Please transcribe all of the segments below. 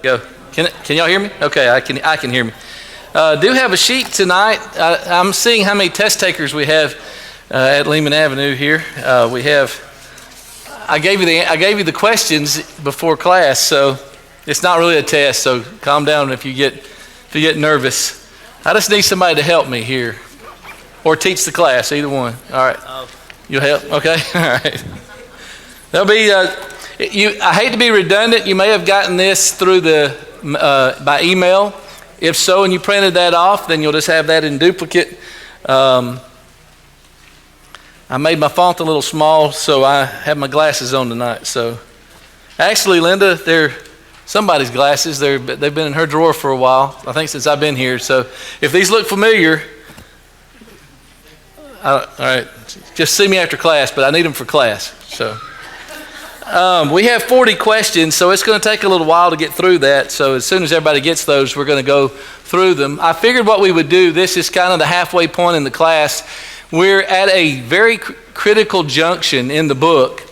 Go. Can y'all hear me? Okay, I can hear me. Do have a sheet tonight. I'm seeing how many test takers we have at Lehman Avenue here. We have. I gave you the questions before class, so it's not really a test. So calm down if you get nervous. I just need somebody to help me here, or teach the class. Either one. All right. You'll help. Okay. All right. There'll be. I hate to be redundant. You may have gotten this through by email. If so, and you printed that off, then you'll just have that in duplicate. I made my font a little small, so I have my glasses on tonight. So, actually, Linda, they're somebody's glasses. They've been in her drawer for a while. I think since I've been here. So, if these look familiar, all right, just see me after class. But I need them for class. So. We have 40 questions, so it's going to take a little while to get through that. So as soon as everybody gets those, we're going to go through them. I figured what we would do, this is kind of the halfway point in the class. We're at a very critical junction in the book,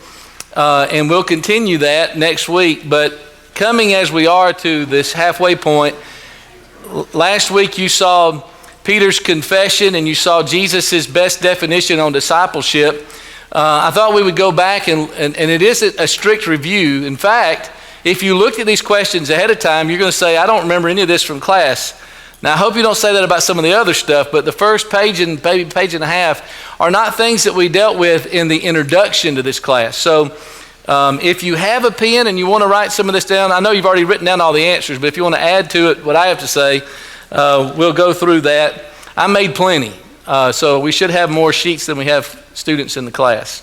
and we'll continue that next week. But coming as we are to this halfway point, last week you saw Peter's confession and you saw Jesus' best definition on discipleship. I thought we would go back and it isn't a strict review. In fact, if you looked at these questions ahead of time, you're going to say, I don't remember any of this from class. Now, I hope you don't say that about some of the other stuff, but the first page and maybe page and a half are not things that we dealt with in the introduction to this class. So if you have a pen and you want to write some of this down, I know you've already written down all the answers, but if you want to add to it what I have to say, we'll go through that. I made plenty. So we should have more sheets than we have students in the class.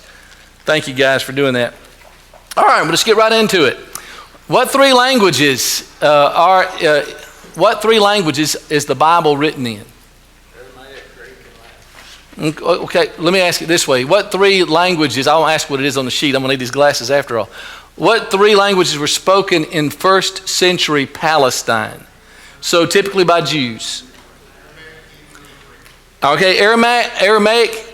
Thank you guys for doing that. All right, we'll just get right into it. What three languages is the Bible written in? Okay, let me ask it this way. What three languages, I won't ask what it is on the sheet, I'm going to need these glasses after all. What three languages were spoken in first century Palestine? So typically by Jews. Okay, Aramaic,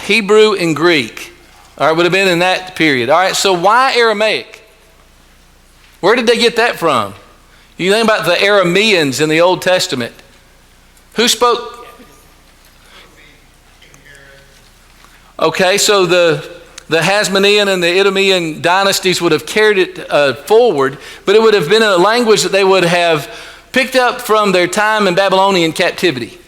Hebrew, and Greek. All right, would have been in that period. All right, so why Aramaic? Where did they get that from? You think about the Arameans in the Old Testament. Who spoke? Okay, so the Hasmonean and the Idumean dynasties would have carried it forward, but it would have been a language that they would have picked up from their time in Babylonian captivity.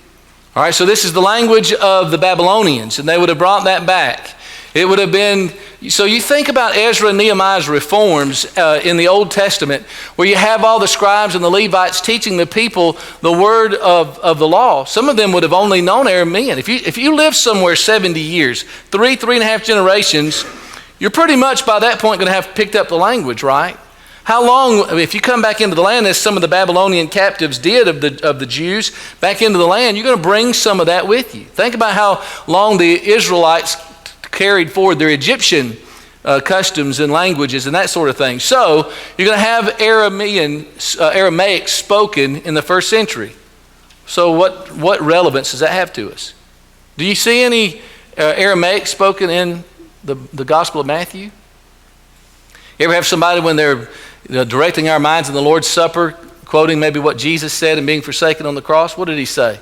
All right, so this is the language of the Babylonians, and they would have brought that back. It would have been, so you think about Ezra and Nehemiah's reforms in the Old Testament, where you have all the scribes and the Levites teaching the people the word of the law. Some of them would have only known Aramean. If you live somewhere 70 years, three and a half generations, you're pretty much by that point going to have picked up the language, right? How long, if you come back into the land, as some of the Babylonian captives did of the Jews, back into the land, you're going to bring some of that with you. Think about how long the Israelites carried forward their Egyptian customs and languages and that sort of thing. So you're going to have Aramaic spoken in the first century. So what relevance does that have to us? Do you see any Aramaic spoken in the Gospel of Matthew? You ever have somebody when they're directing our minds in the Lord's Supper, quoting maybe what Jesus said and being forsaken on the cross? What did he say?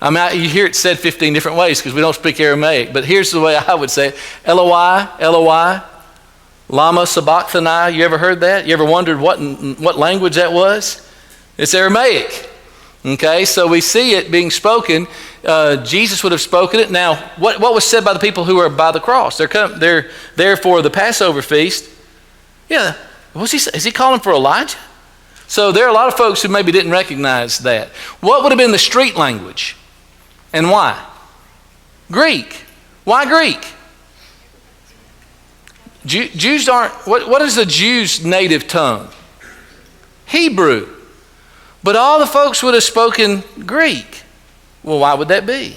I mean, you hear it said 15 different ways because we don't speak Aramaic, but here's the way I would say it. Eloi, Eloi, lama sabachthani. You ever heard that? You ever wondered what language that was? It's Aramaic. Okay, so we see it being spoken. Jesus would have spoken it. Now, what was said by the people who are by the cross? They're there for the Passover feast. Yeah, is he calling for Elijah? So there are a lot of folks who maybe didn't recognize that. What would have been the street language? And why? Greek. Why Greek? Jews aren't, what is the Jews' native tongue? Hebrew. But all the folks would have spoken Greek. Well, why would that be?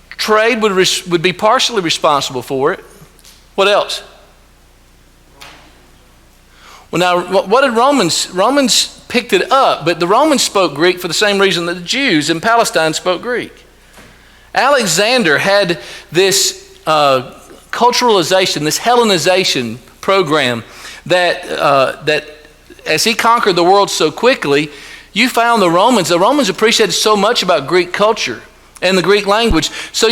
Trade would be partially responsible for it. What else? Well, now, what did Romans? Romans picked it up, but the Romans spoke Greek for the same reason that the Jews in Palestine spoke Greek. Alexander had this culturalization, this Hellenization program that as he conquered the world so quickly, you found the Romans appreciated so much about Greek culture and the Greek language. So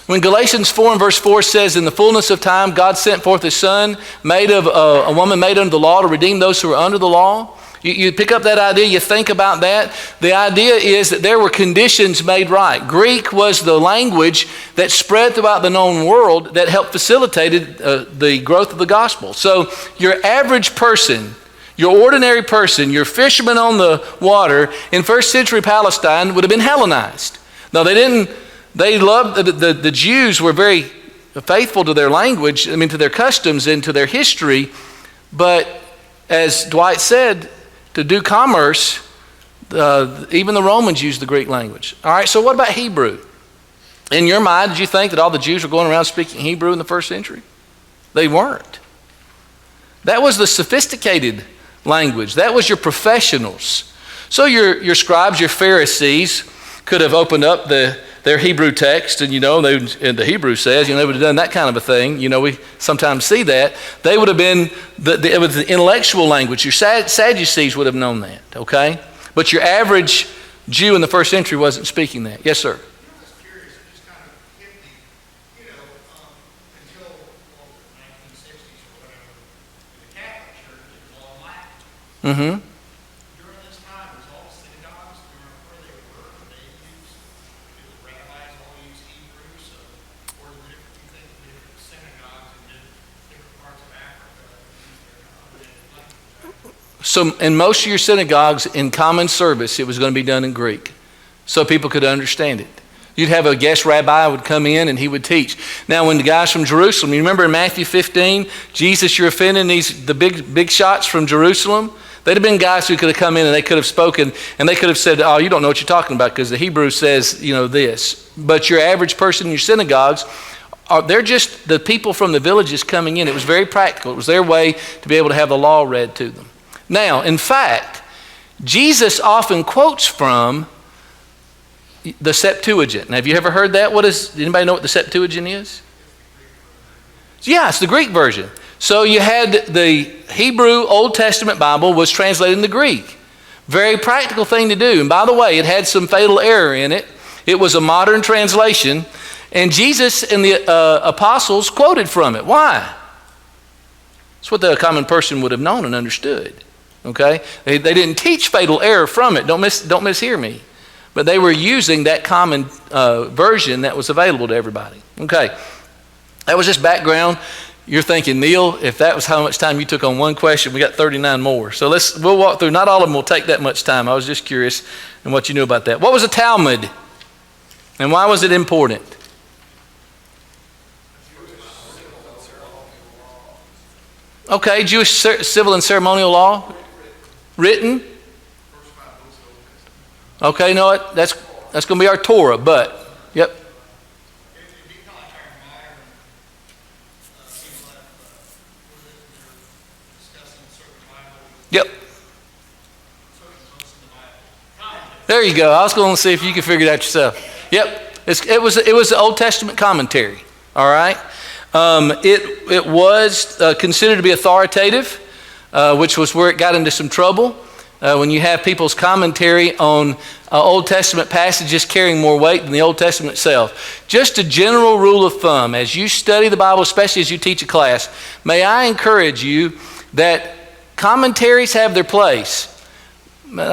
when Galatians 4 and verse 4 says, in the fullness of time, God sent forth his son, made of a woman made under the law to redeem those who are under the law. You pick up that idea, you think about that. The idea is that there were conditions made right. Greek was the language that spread throughout the known world that helped facilitated the growth of the gospel. So your average person, your ordinary person, your fisherman on the water in first century Palestine would have been Hellenized. No, they loved, the Jews were very faithful to their language, to their customs and to their history. But as Dwight said, to do commerce, even the Romans used the Greek language. All right, so what about Hebrew? In your mind, did you think that all the Jews were going around speaking Hebrew in the first century? They weren't. That was the sophisticated language. That was your professionals. So your scribes, your Pharisees could have opened up their Hebrew text, and and the Hebrew says, they would have done that kind of a thing. We sometimes see that. They would have been, it was the intellectual language. Your Sadducees would have known that, okay? But your average Jew in the first century wasn't speaking that. Yes, sir? I was curious, it just kind of hit me, until the 1960s or whatever, in the Catholic Church, it was all Latin. Mm-hmm. During this time, was all the synagogues, do you remember where they were? They used, did the rabbis all use Hebrew? So, or the different synagogues in different parts of Africa use their language? So in most of your synagogues, in common service, it was going to be done in Greek, so people could understand it. You'd have a guest rabbi would come in and he would teach. Now, when the guys from Jerusalem, you remember in Matthew 15, Jesus, you're offending the big shots from Jerusalem. They'd have been guys who could have come in and they could have spoken and they could have said, oh, you don't know what you're talking about because the Hebrew says, this. But your average person in your synagogues, they're just the people from the villages coming in. It was very practical. It was their way to be able to have the law read to them. Now, in fact, Jesus often quotes from the Septuagint. Now, have you ever heard that? Anybody know what the Septuagint is? Yeah, it's the Greek version. So you had the Hebrew Old Testament Bible was translated into Greek. Very practical thing to do. And by the way, it had some fatal error in it. It was a modern translation. And Jesus and the apostles quoted from it. Why? It's what the common person would have known and understood. Okay? They didn't teach fatal error from it. Don't mishear me. But they were using that common version that was available to everybody. Okay. That was just background. You're thinking, Neal, if that was how much time you took on one question, we got 39 more. So we'll walk through. Not all of them will take that much time. I was just curious and what you knew about that. What was a Talmud? And why was it important? Okay, Jewish civil and ceremonial law. Written. Okay, you know what? That's going to be our Torah, but, yep. Yep. There you go. I was going to see if you could figure it out yourself. Yep. It was the Old Testament commentary. All right. It was considered to be authoritative, which was where it got into some trouble. When you have people's commentary on Old Testament passages carrying more weight than the Old Testament itself. Just a general rule of thumb, as you study the Bible, especially as you teach a class, may I encourage you that commentaries have their place, but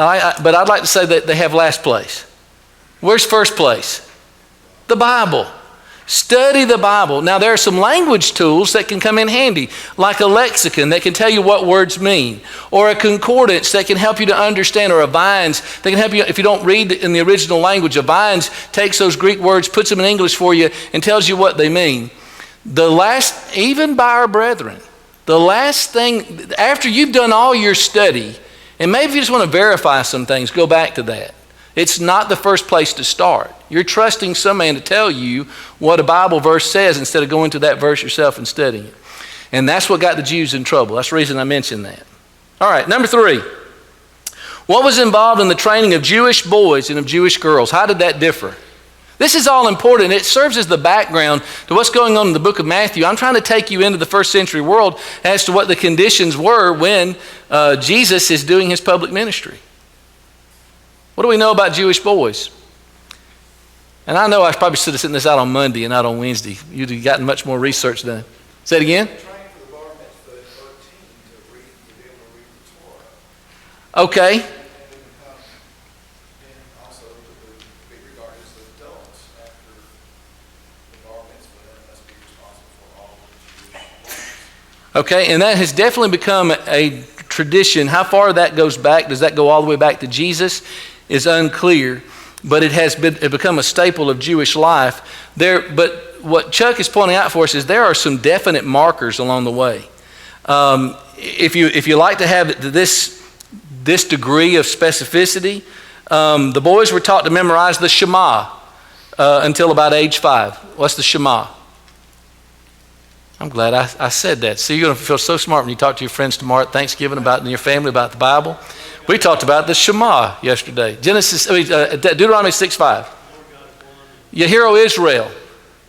I'd like to say that they have last place. Where's first place? The Bible. Study the Bible. Now, there are some language tools that can come in handy, like a lexicon that can tell you what words mean, or a concordance that can help you to understand, or a Vines that can help you, if you don't read in the original language, a Vines takes those Greek words, puts them in English for you, and tells you what they mean. Even by our brethren, the last thing, after you've done all your study, and maybe you just want to verify some things, go back to that. It's not the first place to start. You're trusting some man to tell you what a Bible verse says instead of going to that verse yourself and studying it. And that's what got the Jews in trouble. That's the reason I mentioned that. All right, number 3. What was involved in the training of Jewish boys and of Jewish girls? How did that differ? This is all important. It serves as the background to what's going on in the book of Matthew. I'm trying to take you into the first century world as to what the conditions were when Jesus is doing his public ministry. What do we know about Jewish boys? And I know I probably should have sent this out on Monday and not on Wednesday. You'd have gotten much more research done. Say it again. Okay. Okay, and that has definitely become a tradition. How far that goes back, does that go all the way back to Jesus, is unclear. But it has become a staple of Jewish life. But what Chuck is pointing out for us is there are some definite markers along the way. If you like to have this degree of specificity, the boys were taught to memorize the Shema until about age 5. What's the Shema? I'm glad I said that. See, you're going to feel so smart when you talk to your friends tomorrow at Thanksgiving and your family about the Bible. We talked about the Shema yesterday. Deuteronomy 6:5. You hear, O Israel.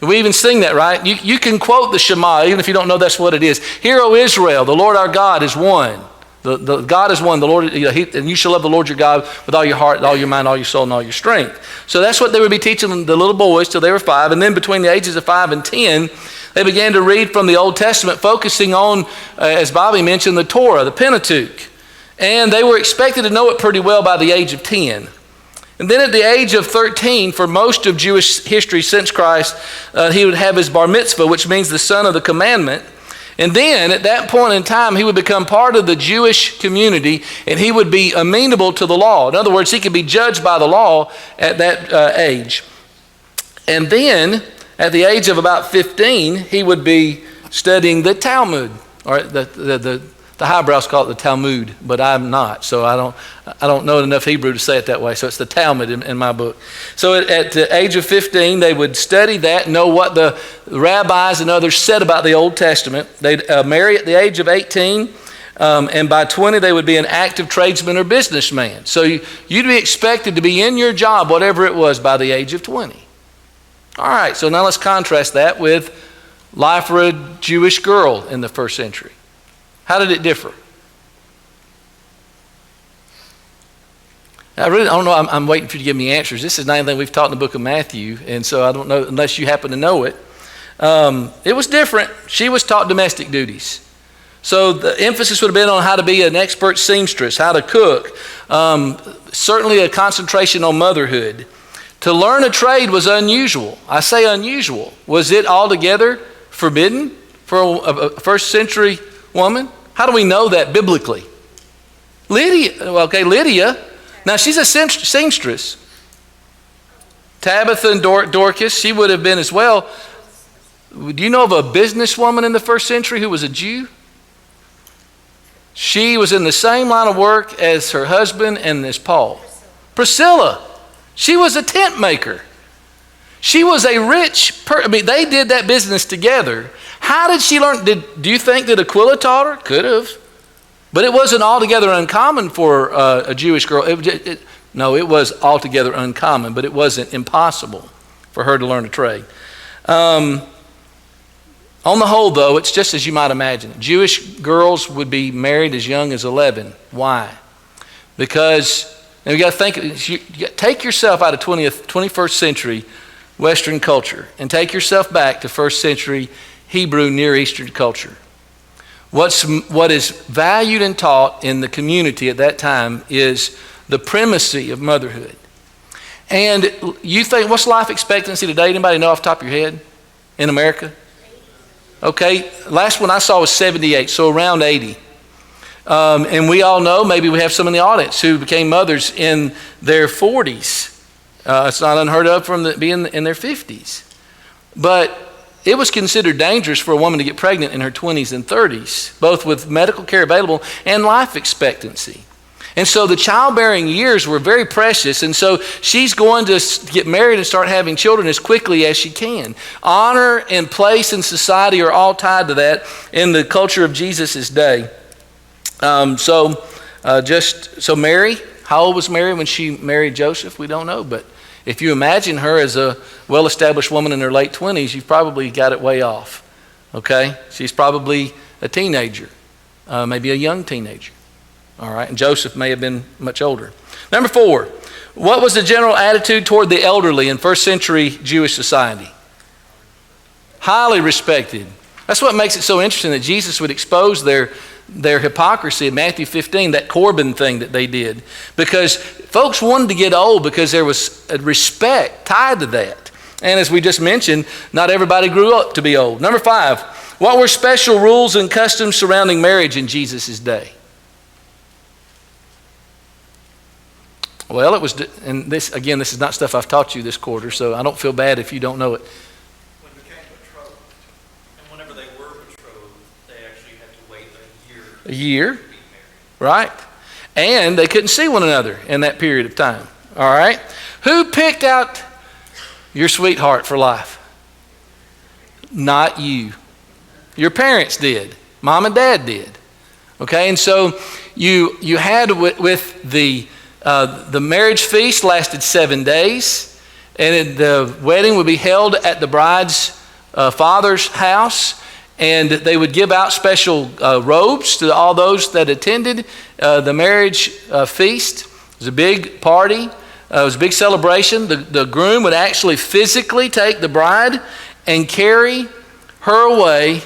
We even sing that, right? You can quote the Shema even if you don't know that's what it is. Hear, O Israel, the Lord our God is one. The God is one. The Lord, and you shall love the Lord your God with all your heart, all your mind, all your soul, and all your strength. So that's what they would be teaching the little boys till they were 5. And then between the ages of 5 and 10, they began to read from the Old Testament, focusing on, as Bobby mentioned, the Torah, the Pentateuch. And they were expected to know it pretty well by the age of 10. And then at the age of 13, for most of Jewish history since Christ, he would have his bar mitzvah, which means the son of the commandment. And then at that point in time, he would become part of the Jewish community and he would be amenable to the law. In other words, he could be judged by the law at that age. And then at the age of about 15, he would be studying the Talmud, or the highbrows call it the Talmud, but I'm not, so I don't know enough Hebrew to say it that way. So it's the Talmud in my book. So at the age of 15, they would study that, know what the rabbis and others said about the Old Testament. They'd marry at the age of 18, and by 20, they would be an active tradesman or businessman. So you'd be expected to be in your job, whatever it was, by the age of 20. All right, so now let's contrast that with life for a Jewish girl in the first century. How did it differ? I don't know. I'm waiting for you to give me answers. This is not anything we've taught in the book of Matthew, and so I don't know unless you happen to know it. It was different. She was taught domestic duties. So the emphasis would have been on how to be an expert seamstress, how to cook, certainly a concentration on motherhood. To learn a trade was unusual. I say unusual. Was it altogether forbidden for a first century woman? How do we know that biblically? Lydia. Now she's a seamstress. Tabitha and Dorcas, she would have been as well. Do you know of a businesswoman in the first century who was a Jew? She was in the same line of work as her husband and as Paul. Priscilla. She was a tent maker. She was a rich person. They did that business together. How did she learn? Do you think that Aquila taught her? Could have. But it wasn't altogether uncommon for a Jewish girl. No, it was altogether uncommon, but it wasn't impossible for her to learn a trade. On the whole, though, it's just as you might imagine. Jewish girls would be married as young as 11. Why? Because now you got to think. Take yourself out of 21st century Western culture and take yourself back to first century Hebrew Near Eastern culture. What is valued and taught in the community at that time is the primacy of motherhood. And you think, what's life expectancy today? Anybody know off the top of your head in America? Okay, last one I saw was 78, so around 80. And we all know, maybe we have some in the audience who became mothers in their 40s. It's not unheard of from being in their 50s. But it was considered dangerous for a woman to get pregnant in her 20s and 30s, both with medical care available and life expectancy. And so the childbearing years were very precious, and so she's going to get married and start having children as quickly as she can. Honor and place in society are all tied to that in the culture of Jesus' day. So Mary, how old was Mary when she married Joseph? We don't know, but If you imagine her as a well-established woman in her late 20s, you've probably got it way off. Okay? She's probably a teenager, maybe a young teenager. All right? And Joseph may have been much older. Number 4, what was the general attitude toward the elderly in first century Jewish society? Highly respected. That's what makes it so interesting that Jesus would expose their hypocrisy in Matthew 15, that Corban thing that they did. Because folks wanted to get old because there was a respect tied to that. And as we just mentioned, not everybody grew up to be old. Number 5, what were special rules and customs surrounding marriage in Jesus' day? Well, it was, and this is not stuff I've taught you this quarter, so I don't feel bad if you don't know it. When they became betrothed, and whenever they were betrothed, they actually had to wait a year. To be married. Right? And they couldn't see one another in that period of time. All right? Who picked out your sweetheart for life? Not you. Your parents did. Mom and dad did. Okay? And so you had with the marriage feast lasted 7 days, and the wedding would be held at the bride's father's house, and they would give out special robes to all those that attended the marriage feast. It was a big party. It was a big celebration. The groom would actually physically take the bride and carry her away,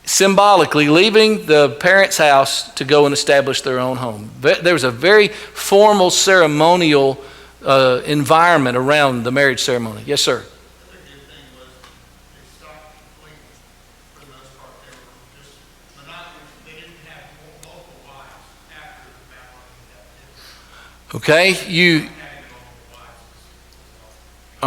symbolically leaving the parents' house to go and establish their own home. There was a very formal ceremonial environment around the marriage ceremony. Yes, sir. The other good thing was they stopped completely. For the most part, they were just monogamous. They didn't have multiple wives after the Babylonian captivity. Okay, Having multiple wives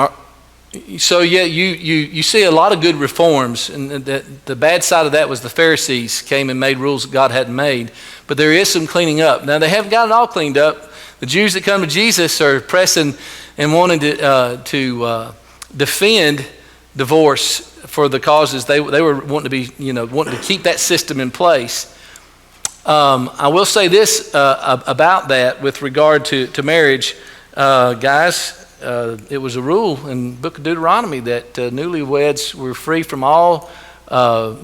was So yeah, you see a lot of good reforms, and the bad side of that was the Pharisees came and made rules that God hadn't made. But there is some cleaning up. Now they haven't got it all cleaned up. The Jews that come to Jesus are pressing and wanting to defend divorce for the causes they were wanting to be, wanting to keep that system in place. I will say this about that with regard to marriage, guys. It was a rule in the book of Deuteronomy that newlyweds were free from all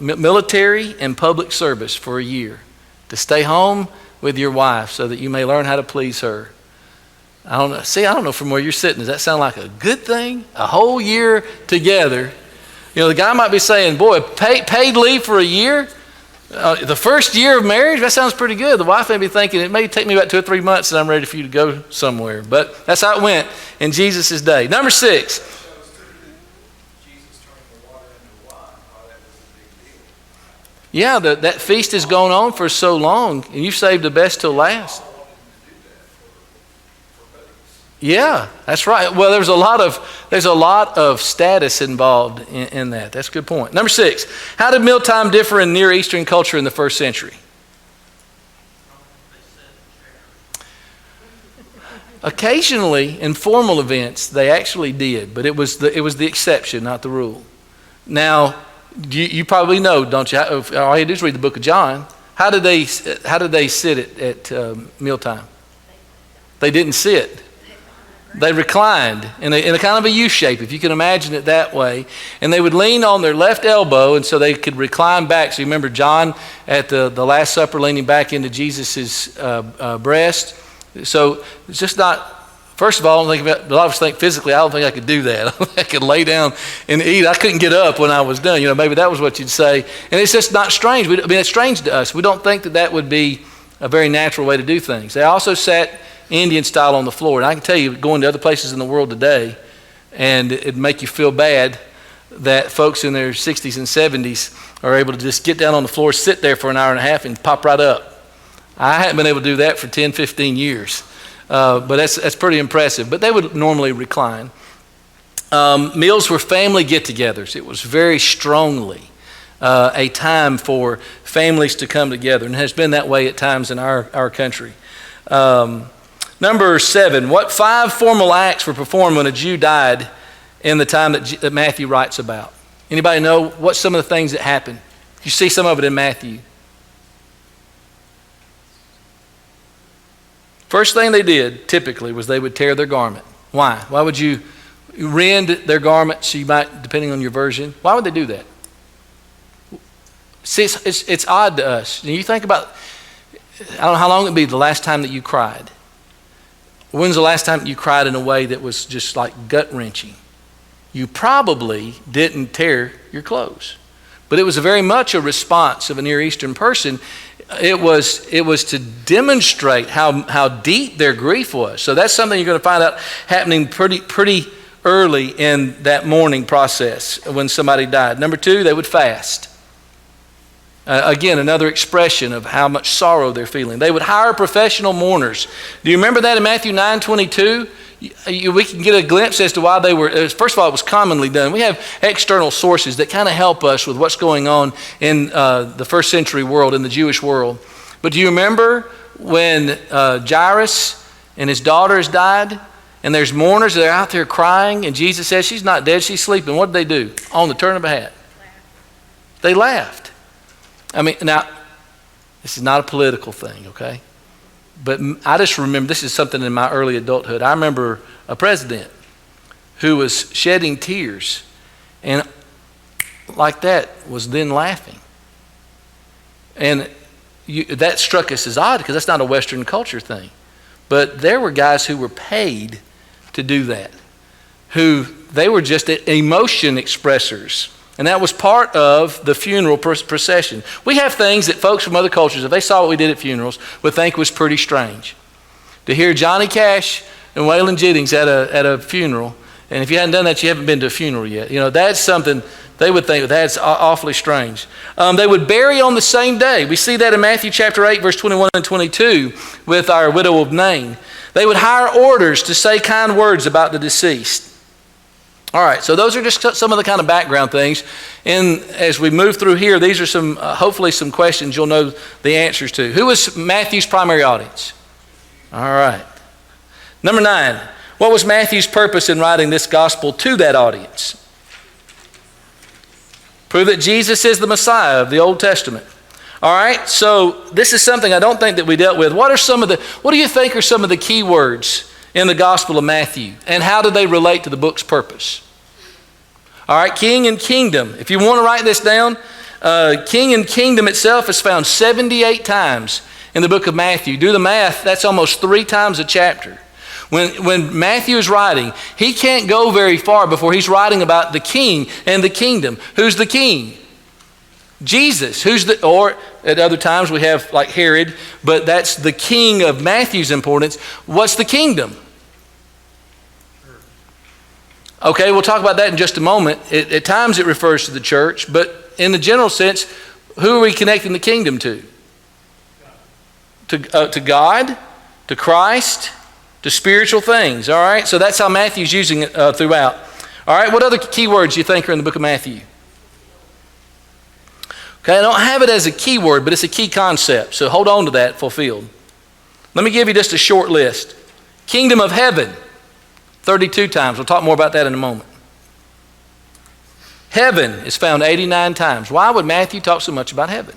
military and public service for a year, to stay home with your wife so that you may learn how to please her. I don't know from where you're sitting. Does that sound like a good thing? A whole year together. The guy might be saying, boy, paid leave for a year? The first year of marriage, that sounds pretty good. The wife may be thinking, it may take me about 2 or 3 months and I'm ready for you to go somewhere. But that's how it went in Jesus' day. Number 6. Jesus turning the water into wine. Oh, that was a big deal. Yeah, that feast has gone on for so long, and you saved the best till last. Yeah, that's right. Well, there's a lot of status involved in that. That's a good point. Number 6, how did mealtime differ in Near Eastern culture in the first century? Occasionally, in formal events, they actually did, but it was the exception, not the rule. Now, you probably know, don't you? All you do is read the book of John. How did they sit at mealtime? They didn't sit. They reclined in a kind of a U shape, if you can imagine it that way. And they would lean on their left elbow, and so they could recline back. So you remember John at the Last Supper leaning back into Jesus' breast. So it's just not, first of all, a lot of us think physically, I don't think I could do that. I don't think I could lay down and eat. I couldn't get up when I was done. Maybe that was what you'd say. And it's just not strange. It's strange to us. We don't think that would be a very natural way to do things. They also sat Indian style on the floor. And I can tell you, going to other places in the world today, and it'd make you feel bad that folks in their 60s and 70s are able to just get down on the floor, sit there for an hour and a half, and pop right up. I hadn't been able to do that for 10, 15 years. But that's pretty impressive. But they would normally recline. Meals were family get-togethers. It was very strongly a time for families to come together, and it has been that way at times in our country. Number 7, what 5 formal acts were performed when a Jew died in the time that Matthew writes about? Anybody know what's some of the things that happened? You see some of it in Matthew. First thing they did, typically, was they would tear their garment. Why? Why would you rend their garments? You might, depending on your version. Why would they do that? See, it's odd to us. You think about, I don't know how long it'd be the last time that you cried. When's the last time you cried in a way that was just like gut-wrenching? You probably didn't tear your clothes. But it was very much a response of a Near Eastern person. It was to demonstrate how deep their grief was. So that's something you're going to find out happening pretty early in that mourning process when somebody died. Number two, they would fast. Again, another expression of how much sorrow they're feeling. They would hire professional mourners. Do you remember that in Matthew 9:22? We can get a glimpse as to why they were. First of all, it was commonly done. We have external sources that kind of help us with what's going on in the first century world, in the Jewish world. But do you remember when Jairus and his daughters died? And there's mourners that are out there crying, and Jesus says, she's not dead, she's sleeping. What did they do? On the turn of a hat. They laughed. I mean, now, this is not a political thing, okay? But I just remember, this is something in my early adulthood. I remember a president who was shedding tears and like that was then laughing. And that struck us as odd because that's not a Western culture thing. But there were guys who were paid to do that, who they were just emotion expressors. And that was part of the funeral procession. We have things that folks from other cultures, if they saw what we did at funerals, would think was pretty strange. To hear Johnny Cash and Waylon Jennings at a funeral, and if you hadn't done that, you haven't been to a funeral yet. You know, that's something they would think that's awfully strange. They would bury on the same day. We see that in Matthew chapter 8, verse 21 and 22 with our widow of Nain. They would hire orders to say kind words about the deceased. All right, so those are just some of the kind of background things. And as we move through here, these are some, hopefully some questions you'll know the answers to. Who was Matthew's primary audience? All right. Number 9, what was Matthew's purpose in writing this gospel to that audience? Prove that Jesus is the Messiah of the Old Testament. All right, so this is something I don't think that we dealt with. What do you think are some of the key words in the Gospel of Matthew? And how do they relate to the book's purpose? All right, king and kingdom. If you want to write this down, king and kingdom itself is found 78 times in the book of Matthew. Do the math, that's almost 3 times a chapter. When Matthew is writing, he can't go very far before he's writing about the king and the kingdom. Who's the king? Jesus. Or at other times we have like Herod, but that's the king of Matthew's importance. What's the kingdom? Okay, we'll talk about that in just a moment. At times it refers to the church, but in the general sense, who are we connecting the kingdom to? To God, to Christ, to spiritual things. All right, so that's how Matthew's using it throughout. All right, what other key words do you think are in the book of Matthew? Okay, I don't have it as a key word, but it's a key concept, so hold on to that fulfilled. Let me give you just a short list. Kingdom of heaven, 32 times. We'll talk more about that in a moment. Heaven is found 89 times. Why would Matthew talk so much about heaven?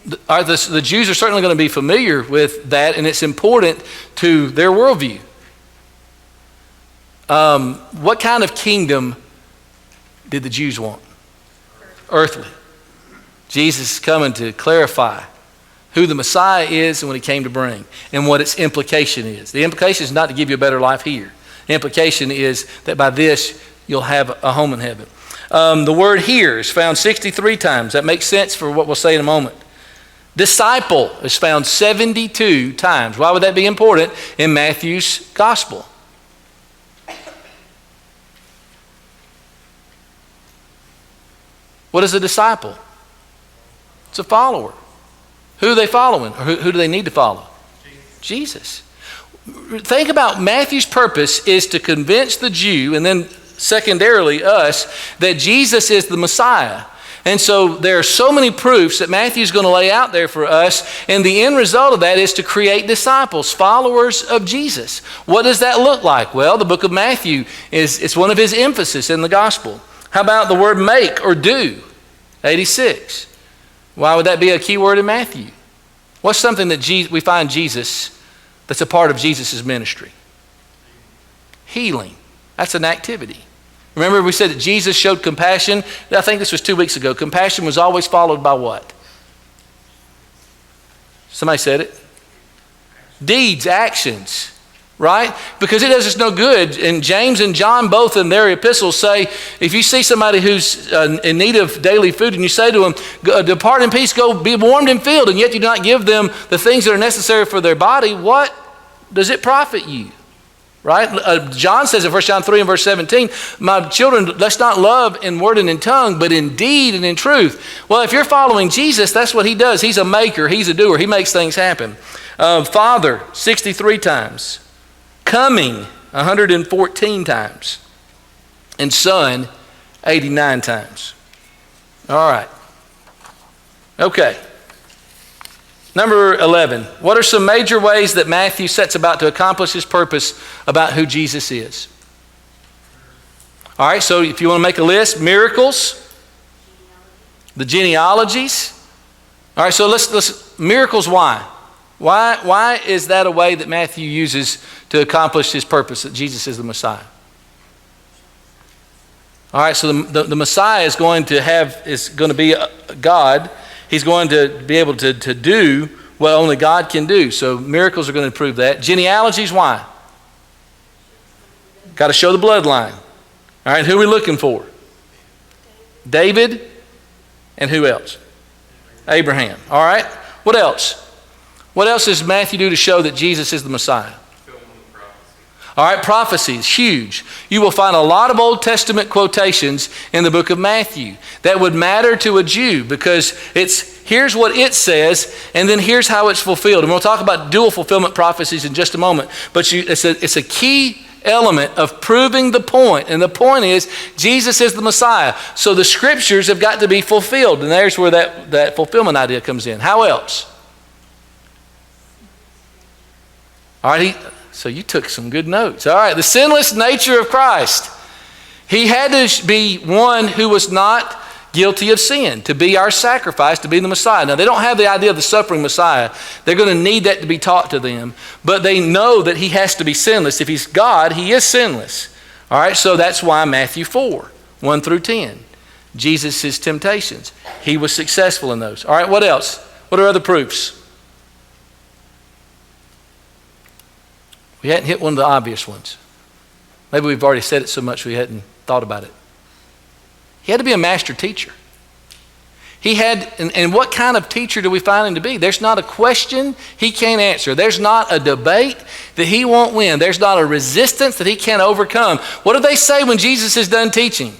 The Jews are certainly going to be familiar with that, and it's important to their worldview. What kind of kingdom did the Jews want? Earthly. Jesus is coming to clarify who the Messiah is and what he came to bring and what its implication is. The implication is not to give you a better life here. The implication is that by this you'll have a home in heaven. The word here is found 63 times. That makes sense for what we'll say in a moment. Disciple is found 72 times. Why would that be important in Matthew's gospel? What is a disciple? It's a follower. Who are they following? Or who do they need to follow? Jesus. Think about Matthew's purpose is to convince the Jew, and then secondarily us, that Jesus is the Messiah. And so there are so many proofs that Matthew's going to lay out there for us, and the end result of that is to create disciples, followers of Jesus. What does that look like? Well, the book of Matthew it's one of his emphasis in the gospel. How about the word make or do? 86. Why would that be a key word in Matthew? What's something that we find Jesus, that's a part of Jesus' ministry? Healing. That's an activity. Remember we said that Jesus showed compassion? I think this was 2 weeks ago. Compassion was always followed by what? Somebody said it? Deeds, actions. Right? Because it does us no good. And James and John both in their epistles say, if you see somebody who's in need of daily food and you say to them, depart in peace, go be warmed and filled, and yet you do not give them the things that are necessary for their body, what does it profit you? Right? John says in 1 John 3 and verse 17, my children, let's not love in word and in tongue, but in deed and in truth. Well, if you're following Jesus, that's what he does. He's a maker. He's a doer. He makes things happen. Father, 63 times. Coming, 114 times. And Son, 89 times. All right. Okay. Number 11. What are some major ways that Matthew sets about to accomplish his purpose about who Jesus is? All right, so if you want to make a list, miracles, the genealogies. All right, so let's miracles, why? Why is that a way that Matthew uses to accomplish his purpose, that Jesus is the Messiah? All right, so the Messiah is going to be God. He's going to be able to do what only God can do. So miracles are going to prove that. Genealogies, why? Got to show the bloodline. All right, who are we looking for? David, and who else? Abraham. All right, what else? What else does Matthew do to show that Jesus is the Messiah? All right, prophecy is huge. You will find a lot of Old Testament quotations in the book of Matthew that would matter to a Jew because here's what it says, and then here's how it's fulfilled. And we'll talk about dual fulfillment prophecies in just a moment. But it's a key element of proving the point. And the point is, Jesus is the Messiah. So the scriptures have got to be fulfilled. And there's where that fulfillment idea comes in. How else? All right, so you took some good notes. All right, the sinless nature of Christ. He had to be one who was not guilty of sin, to be our sacrifice, to be the Messiah. Now, they don't have the idea of the suffering Messiah. They're going to need that to be taught to them. But they know that he has to be sinless. If he's God, he is sinless. All right, so that's why Matthew 4, 1 through 10. Jesus' temptations. He was successful in those. All right, what else? What are other proofs? We hadn't hit one of the obvious ones. Maybe we've already said it so much we hadn't thought about it. He had to be a master teacher. He had, and what kind of teacher do we find him to be? There's not a question he can't answer. There's not a debate that he won't win. There's not a resistance that he can't overcome. What do they say when Jesus is done teaching?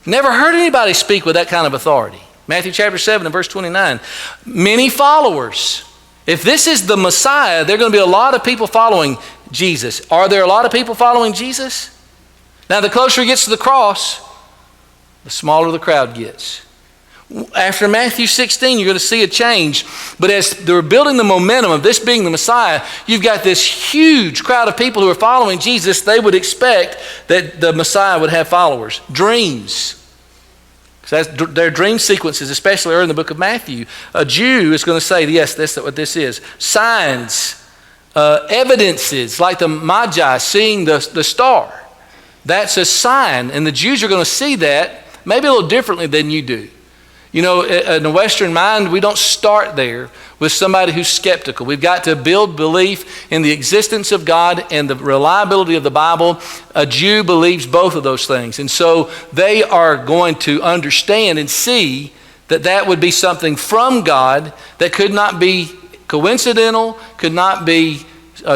Never heard anybody speak with that kind of authority. Matthew chapter 7 and verse 29. Many followers. If this is the Messiah, there are going to be a lot of people following Jesus. Are there a lot of people following Jesus? Now, the closer he gets to the cross, the smaller the crowd gets. After Matthew 16, you're going to see a change. But as they're building the momentum of this being the Messiah, you've got this huge crowd of people who are following Jesus. They would expect that the Messiah would have followers. Dreams. Their dream sequences, especially early in the book of Matthew. A Jew is going to say, yes, that's what this is. Signs, evidences, like the Magi seeing the star. That's a sign, and the Jews are going to see that maybe a little differently than you do. You know, in the Western mind, we don't start there with somebody who's skeptical. We've got to build belief in the existence of God and the reliability of the Bible. A Jew believes both of those things. And so they are going to understand and see that that would be something from God that could not be coincidental, could not be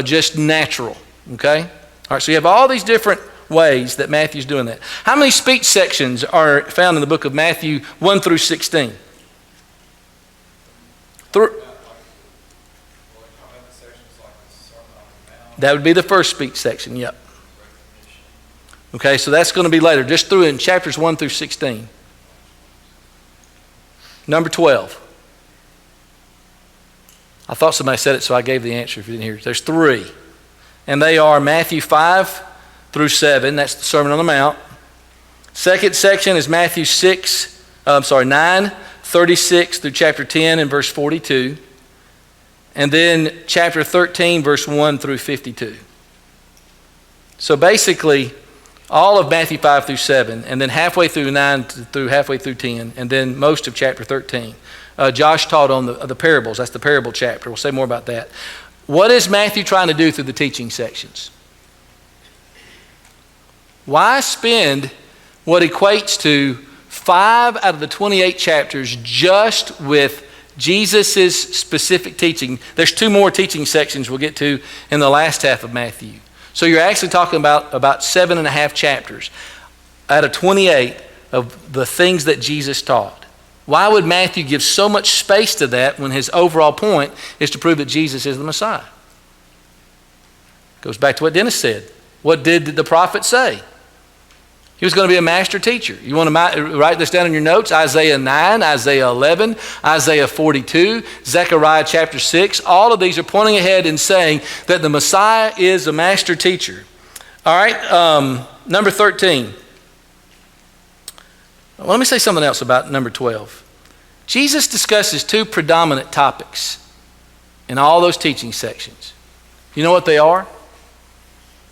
just natural. Okay? All right, so you have all these different ways that Matthew's doing that. How many speech sections are found in the book of Matthew 1 through 16? That would be the first speech section, yep. Okay, so that's going to be later. Just through in chapters 1 through 16. Number 12. I thought somebody said it, so I gave the answer if you didn't hear it. There's 3. And they are Matthew 5 through 7. That's the Sermon on the Mount. Second section is Matthew 9, 36 through chapter 10 and verse 42. and then chapter 13, verse 1 through 52. So basically, all of Matthew 5 through 7, and then halfway through 9 through halfway through 10, and then most of chapter 13. Josh taught on the parables. That's the parable chapter. We'll say more about that. What is Matthew trying to do through the teaching sections? Why spend what equates to 5 out of the 28 chapters just with Jesus' specific teaching? There's 2 more teaching sections we'll get to in the last half of Matthew. So you're actually talking about 7.5 chapters out of 28 of the things that Jesus taught. Why would Matthew give so much space to that when his overall point is to prove that Jesus is the Messiah? Goes back to what Dennis said. What did the prophet say? He was going to be a master teacher. You want to write this down in your notes? Isaiah 9, Isaiah 11, Isaiah 42, Zechariah chapter 6. All of these are pointing ahead and saying that the Messiah is a master teacher. All right, number 13. Well, let me say something else about number 12. Jesus discusses 2 predominant topics in all those teaching sections. You know what they are?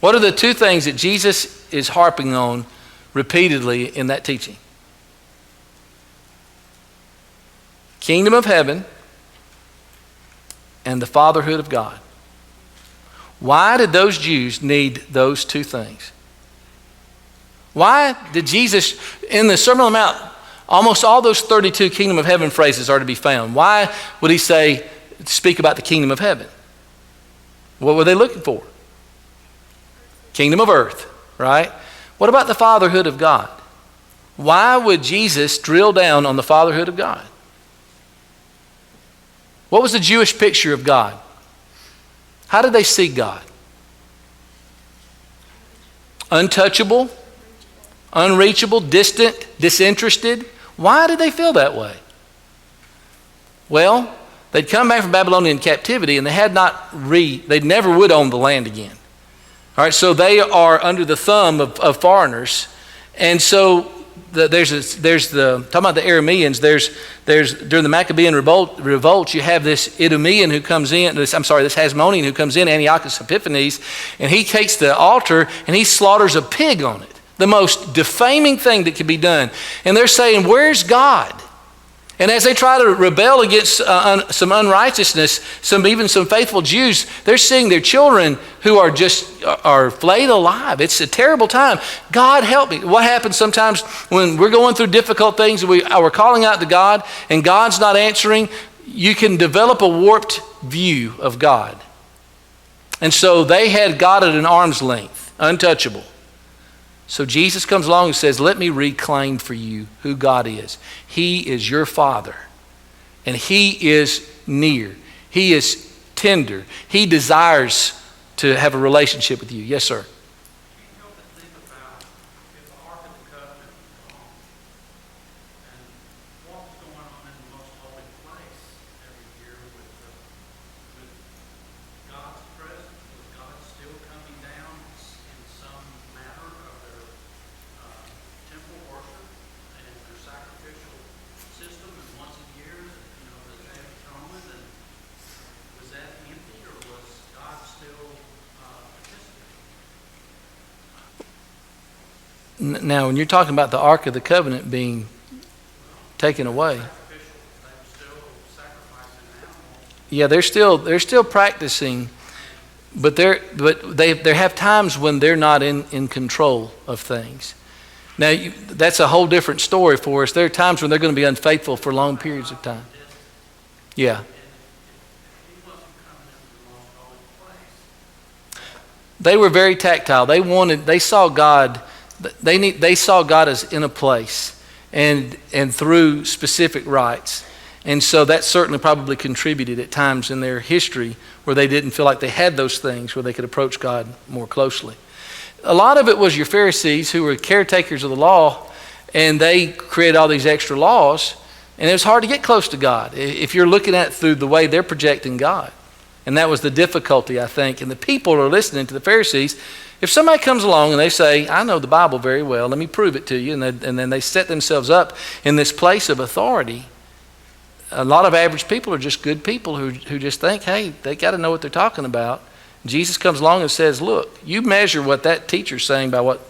What are the 2 things that Jesus is harping on repeatedly in that teaching? Kingdom of heaven and the fatherhood of God. Why did those Jews need those 2 things? Why did Jesus, in the Sermon on the Mount, almost all those 32 kingdom of heaven phrases are to be found? Why would he say, speak about the kingdom of heaven? What were they looking for? Kingdom of earth, right? What about the fatherhood of God? Why would Jesus drill down on the fatherhood of God? What was the Jewish picture of God? How did they see God? Untouchable, unreachable, distant, disinterested. Why did they feel that way? Well, they'd come back from Babylonian captivity and they never would own the land again. All right, so they are under the thumb of foreigners. And so talking about the Arameans, there's during the Maccabean revolt, you have this Idumean who comes in, this Hasmonean who comes in, Antiochus Epiphanes, and he takes the altar and he slaughters a pig on it. The most defaming thing that could be done. And they're saying, where's God? And as they try to rebel against some unrighteousness, even some faithful Jews, they're seeing their children who are flayed alive. It's a terrible time. God help me. What happens sometimes when we're going through difficult things and we're calling out to God and God's not answering? You can develop a warped view of God. And so they had God at an arm's length, untouchable. So Jesus comes along and says, let me reclaim for you who God is. He is your Father. And He is near. He is tender. He desires to have a relationship with you. Yes, sir. Can't help but think about if the Ark of the Covenant is gone, and what was going on in the most holy place every year with God's presence. Was God still coming down in some manner of their temple worship and their sacrificial system, and once a year, the Day of Atonement, and was that empty, or was God still participating? Now, when you're talking about the Ark of the Covenant being taken away, yeah, they're still practicing, but they have times when they're not in control of things. Now, that's a whole different story for us. There are times when they're going to be unfaithful for long periods of time. Yeah. They were very tactile. They saw God. They saw God as in a place and through specific rites. And so that certainly probably contributed at times in their history where they didn't feel like they had those things where they could approach God more closely. A lot of it was your Pharisees who were caretakers of the law, and they created all these extra laws, and it was hard to get close to God if you're looking at it through the way they're projecting God. And that was the difficulty, I think. And the people are listening to the Pharisees. If somebody comes along and they say, I know the Bible very well, let me prove it to you, and then they set themselves up in this place of authority, a lot of average people are just good people who just think, hey, they got to know what they're talking about. Jesus comes along and says, look, you measure what that teacher's saying by what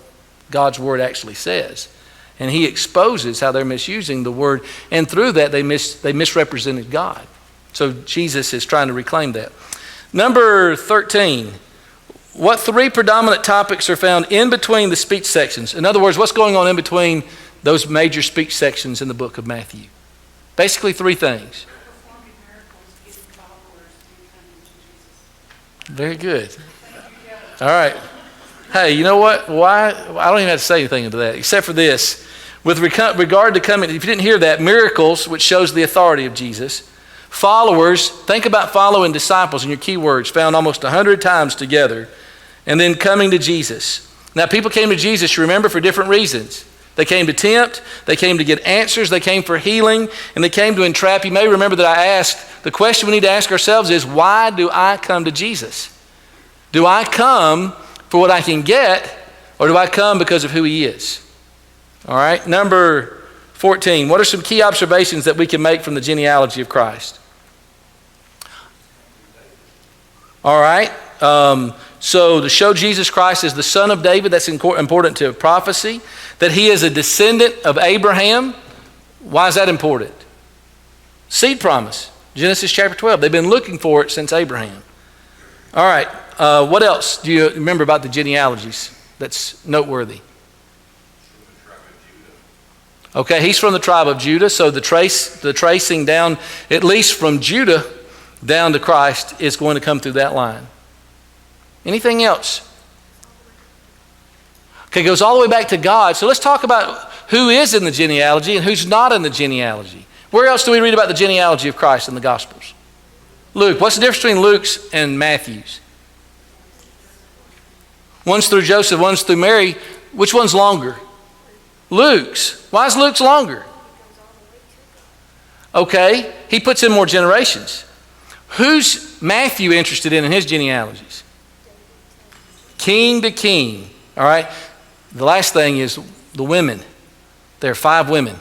God's word actually says. And he exposes how they're misusing the word. And through that, they misrepresented God. So Jesus is trying to reclaim that. Number 13. What three predominant topics are found in between the speech sections? In other words, what's going on in between those major speech sections in the book of Matthew? Basically three things. Very good. All right. Hey, you know what? Why? I don't even have to say anything to that, except for this. With regard to coming, if you didn't hear that, miracles, which shows the authority of Jesus. Followers, think about following disciples in your keywords, found almost 100 times together. And then coming to Jesus. Now, people came to Jesus, you remember, for different reasons. They came to tempt, they came to get answers, they came for healing, and they came to entrap. You may remember that I asked, the question we need to ask ourselves is, why do I come to Jesus? Do I come for what I can get, or do I come because of who he is? All right, number 14. What are some key observations that we can make from the genealogy of Christ? All right. So to show Jesus Christ as the son of David, that's important to prophecy. That he is a descendant of Abraham. Why is that important? Seed promise. Genesis chapter 12. They've been looking for it since Abraham. All right. What else do you remember about the genealogies that's noteworthy? Okay, he's from the tribe of Judah. So the tracing down, at least from Judah down to Christ, is going to come through that line. Anything else? Okay, it goes all the way back to God. So let's talk about who is in the genealogy and who's not in the genealogy. Where else do we read about the genealogy of Christ in the Gospels? Luke. What's the difference between Luke's and Matthew's? One's through Joseph, one's through Mary. Which one's longer? Luke's. Why is Luke's longer? Okay, he puts in more generations. Who's Matthew interested in his genealogies? King to king. All right. The last thing is the women. There are 5 women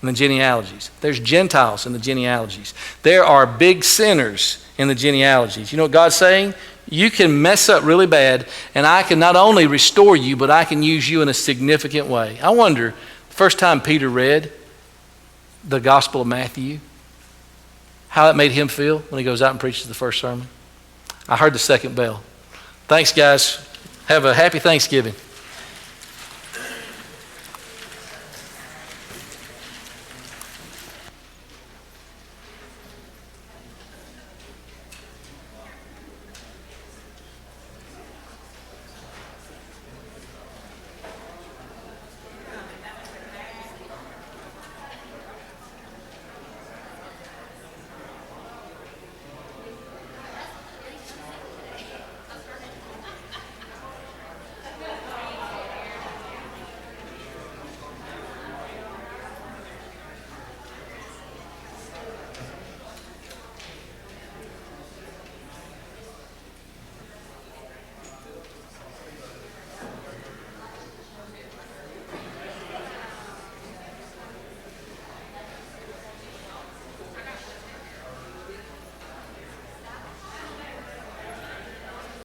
in the genealogies. There's Gentiles in the genealogies. There are big sinners in the genealogies. You know what God's saying? You can mess up really bad, and I can not only restore you, but I can use you in a significant way. I wonder, the first time Peter read the Gospel of Matthew, how that made him feel when he goes out and preaches the first sermon. I heard the second bell. Thanks, guys. Have a happy Thanksgiving.